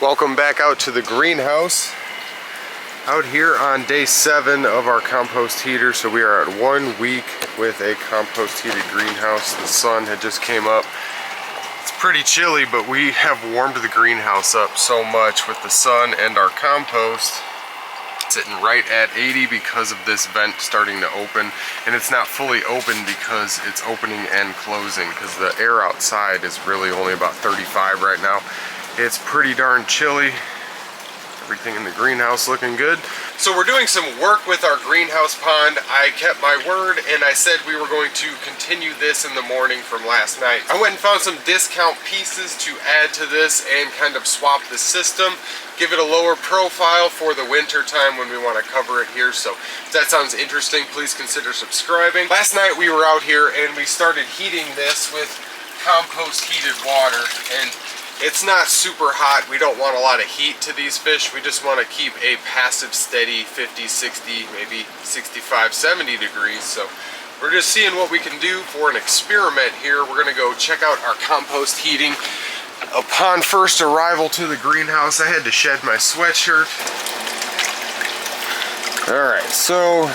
Welcome back out to the greenhouse. Out here on day 7 of our compost heater. So we are at 1 week with a compost heated greenhouse. The sun had just came up. It's pretty chilly, but we have warmed the greenhouse up so much with the sun and our compost. Sitting right at 80 because of this vent starting to open, and it's not fully open because it's opening and closing because the air outside is really only about 35 right now. It's pretty darn chilly. Everything in the greenhouse looking good. So we're doing some work with our greenhouse pond. I kept my word and I said we were going to continue this in the morning from last night. I went and found some discount pieces to add to this and kind of swap the system, give it a lower profile for the winter time when we want to cover it here. So if that sounds interesting, please consider subscribing. Last night we were out here and we started heating this with compost heated water, and it's not super hot. We don't want a lot of heat to these fish. We just want to keep a passive, steady 50, 60, maybe 65, 70 degrees. So we're just seeing what we can do for an experiment here. We're gonna go check out our compost heating. Upon first arrival to the greenhouse, I had to shed my sweatshirt. All right, so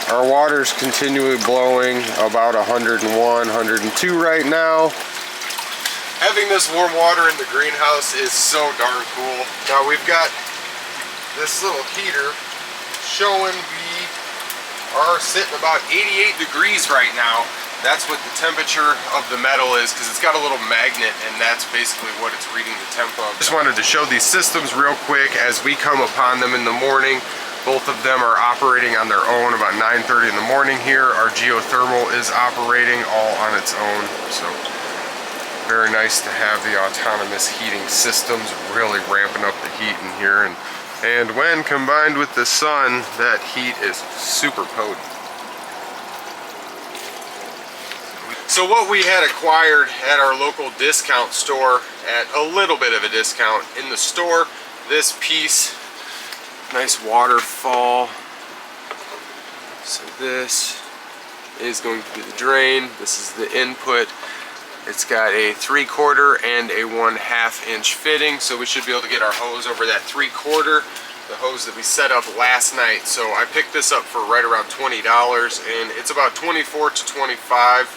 our water's continually blowing about 101, 102 right now. Having this warm water in the greenhouse is so darn cool. Now we've got this little heater showing we are sitting about 88 degrees right now. That's what the temperature of the metal is, because it's got a little magnet, and that's basically what it's reading the temp of. Just wanted to show these systems real quick as we come upon them in the morning. Both of them are operating on their own about 9:30 in the morning here. Our geothermal is operating all on its own. So very nice to have the autonomous heating systems really ramping up the heat in here, and when combined with the sun, that heat is super potent. So what we had acquired at our local discount store at a little bit of a discount in the store, this piece, nice waterfall. So this is going to be the drain, this is the input. It's got a 3/4 and a 1/2 inch fitting, so we should be able to get our hose over that 3/4, the hose that we set up last night. So I picked this up for right around $20, and it's about 24 to 25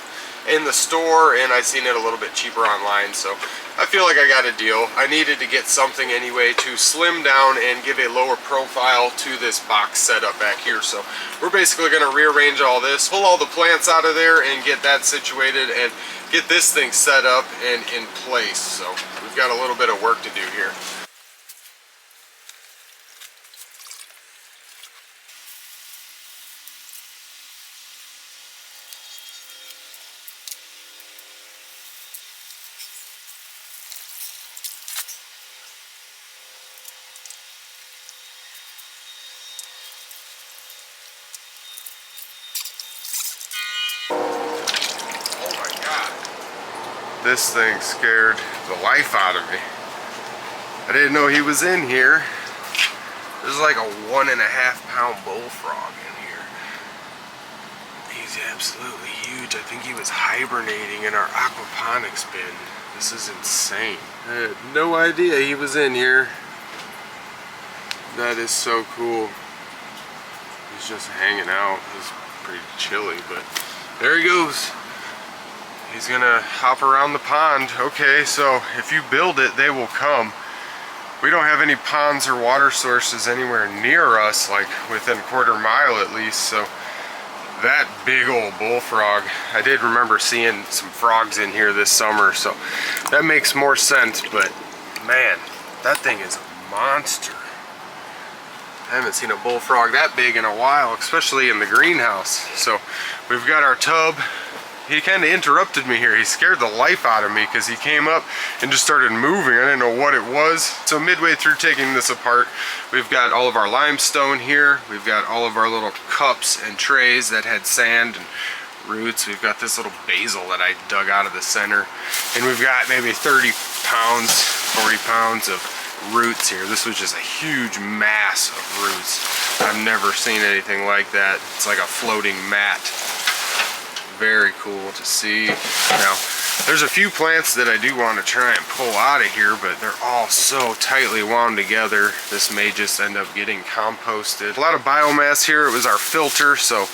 in the store, and I seen it a little bit cheaper online, so I feel like I got a deal. I needed to get something anyway to slim down and give a lower profile to this box setup back here. So we're basically going to rearrange all this, pull all the plants out of there and get that situated and get this thing set up and in place. So we've got a little bit of work to do here. This thing scared the life out of me. I didn't know he was in here. There's like a 1.5 pound bullfrog in here. He's absolutely huge. I think he was hibernating in our aquaponics bin. This is insane. I had no idea he was in here. That is so cool. He's just hanging out. It's pretty chilly, but there he goes. He's gonna hop around the pond. Okay, so if you build it, they will come. We don't have any ponds or water sources anywhere near us, like within a 1/4 mile at least, so that big old bullfrog, I did remember seeing some frogs in here this summer, so that makes more sense, but man, that thing is a monster. I haven't seen a bullfrog that big in a while, especially in the greenhouse. So we've got our tub. He kind of interrupted me here. He scared the life out of me because he came up and just started moving. I didn't know what it was. So midway through taking this apart, we've got all of our limestone here. We've got all of our little cups and trays that had sand and roots. We've got this little basil that I dug out of the center. And we've got maybe 30 pounds, 40 pounds of roots here. This was just a huge mass of roots. I've never seen anything like that. It's like a floating mat. Very cool to see. Now, There's a few plants that I do want to try and pull out of here, but they're all so tightly wound together. This may just end up getting composted. A lot of biomass here. It was our filter, so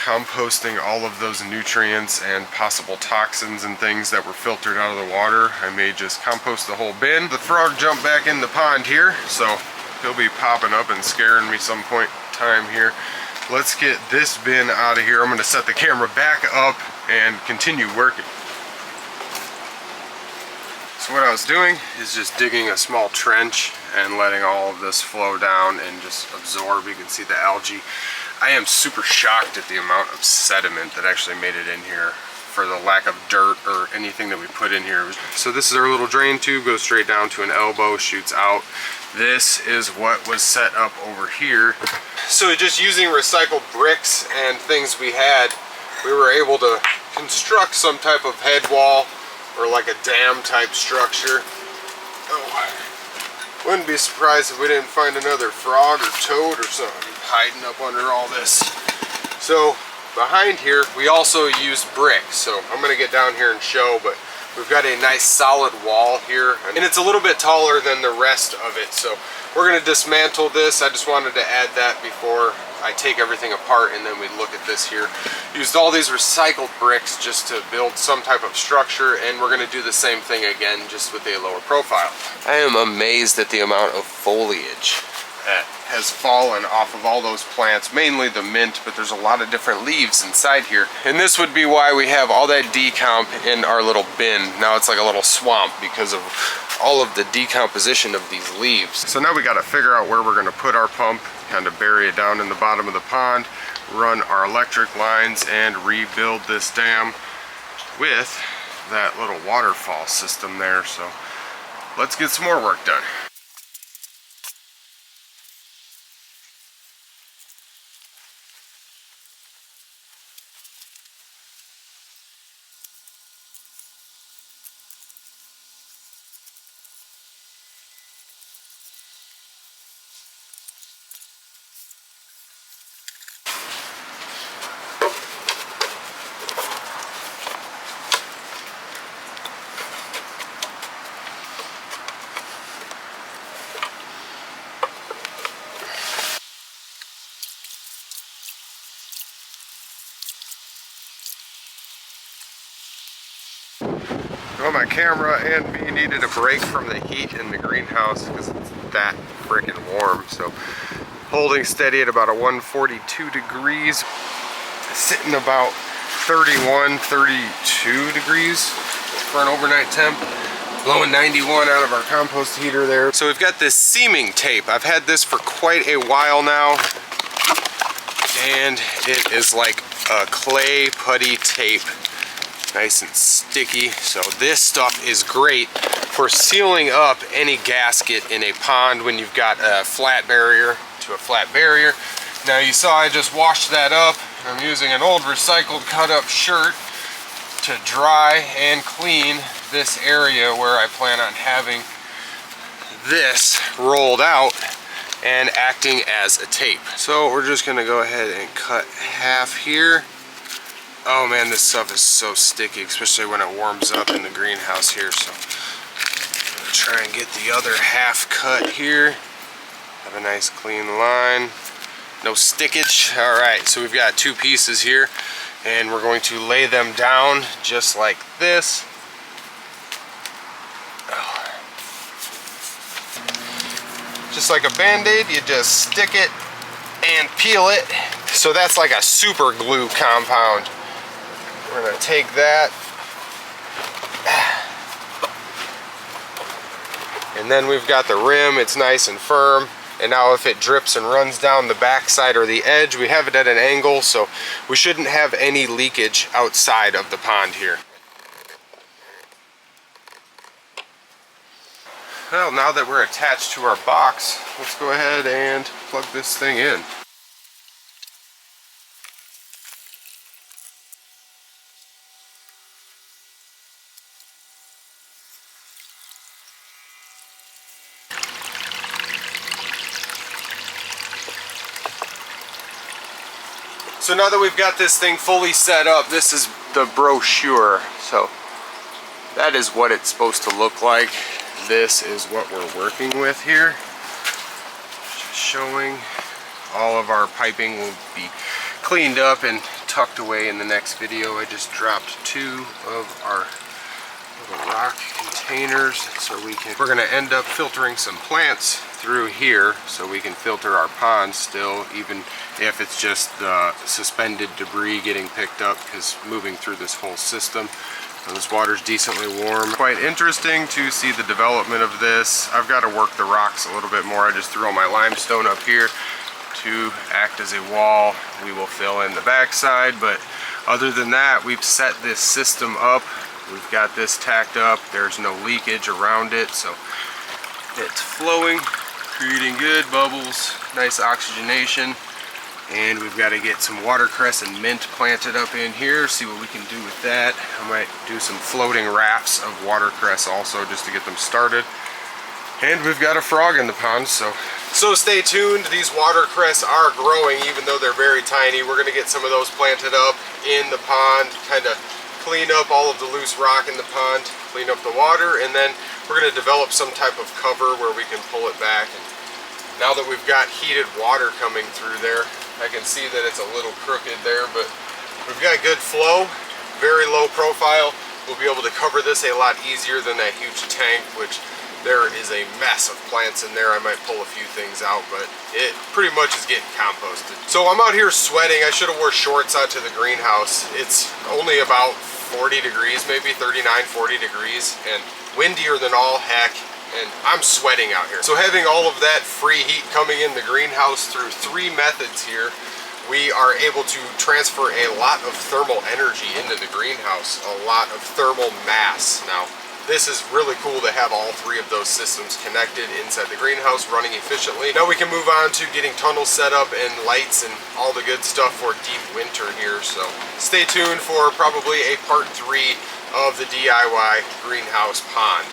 composting all of those nutrients and possible toxins and things that were filtered out of the water. I may just compost the whole bin. The frog jumped back in the pond here, so he'll be popping up and scaring me some point in time here. Let's get this bin out of here. I'm going to set the camera back up and continue working. So what I was doing is just digging a small trench and letting all of this flow down and just absorb. You can see the algae. I am super shocked at the amount of sediment that actually made it in here for the lack of dirt or anything that we put in here. So this is our little drain tube, goes straight down to an elbow, shoots out. This is what was set up over here. So just using recycled bricks and things we had, we were able to construct some type of head wall or like a dam type structure. Oh, wouldn't be surprised if we didn't find another frog or toad or something hiding up under all this. So behind here we also used brick, so I'm going to get down here and show, but we've got a nice solid wall here, and it's a little bit taller than the rest of it, so we're going to dismantle this. I just wanted to add that before I take everything apart, and then we look at this here. Used all these recycled bricks just to build some type of structure, and we're going to do the same thing again, just with a lower profile. I am amazed at the amount of foliage that has fallen off of all those plants, mainly the mint, but there's a lot of different leaves inside here. And this would be why we have all that decomp in our little bin. Now it's like a little swamp because of all of the decomposition of these leaves. So now we got to figure out where we're going to put our pump, kind of bury it down in the bottom of the pond, run our electric lines, and rebuild this dam with that little waterfall system there. So let's get some more work done. Well, my camera and me needed a break from the heat in the greenhouse because it's that freaking warm. So holding steady at about a 142 degrees, sitting about 31, 32 degrees for an overnight temp. Blowing 91 out of our compost heater there. So we've got this seaming tape. I've had this for quite a while now, and it is like a clay putty tape. Nice and sticky. So this stuff is great for sealing up any gasket in a pond when you've got a flat barrier to a flat barrier. Now you saw I just washed that up. I'm using an old recycled cut up shirt to dry and clean this area where I plan on having this rolled out and acting as a tape. So we're just gonna go ahead and cut half here. Oh man, this stuff is so sticky, especially when it warms up in the greenhouse here. So I'll try and get the other half cut here. Have a nice clean line. No stickage. Alright, so we've got two pieces here, and we're going to lay them down just like this. Just like a band-aid, you just stick it and peel it. So that's like a super glue compound. We're going to take that, and then we've got the rim. It's nice and firm, and now if it drips and runs down the backside or the edge, we have it at an angle, so we shouldn't have any leakage outside of the pond here. Well, now that we're attached to our box, let's go ahead and plug this thing in. So now that we've got this thing fully set up, this is the brochure. So that is what it's supposed to look like. This is what we're working with here. Just showing all of our piping will be cleaned up and tucked away in the next video. I just dropped 2 of our little rock containers so we're going to end up filtering some plants through here so we can filter our ponds still, even if it's just the suspended debris getting picked up, because moving through this whole system. And this water's decently warm. Quite interesting to see the development of this. I've got to work the rocks a little bit more. I just threw all my limestone up here to act as a wall. We will fill in the backside, but other than that, we've set this system up. We've got this tacked up. There's no leakage around it, so it's flowing, creating good bubbles, nice oxygenation. And we've got to get some watercress and mint planted up in here, see what we can do with that. I might do some floating rafts of watercress also, just to get them started. And we've got a frog in the pond, so stay tuned. These watercress are growing, even though they're very tiny. We're gonna get some of those planted up in the pond, kind of clean up all of the loose rock in the pond, clean up the water, and then we're gonna develop some type of cover where we can pull it back. And now that we've got heated water coming through there, I can see that it's a little crooked there, but we've got good flow, very low profile. We'll be able to cover this a lot easier than that huge tank, which there is a mess of plants in there. I might pull a few things out, but it pretty much is getting composted. So I'm out here sweating. I should have wore shorts out to the greenhouse. It's only about 40 degrees, maybe 39, 40 degrees, and windier than all heck. And I'm sweating out here. So having all of that free heat coming in the greenhouse through 3 methods here, we are able to transfer a lot of thermal energy into the greenhouse, a lot of thermal mass. Now, this is really cool to have all 3 of those systems connected inside the greenhouse, running efficiently. Now we can move on to getting tunnels set up and lights and all the good stuff for deep winter here. So stay tuned for probably a part 3 of the DIY greenhouse pond.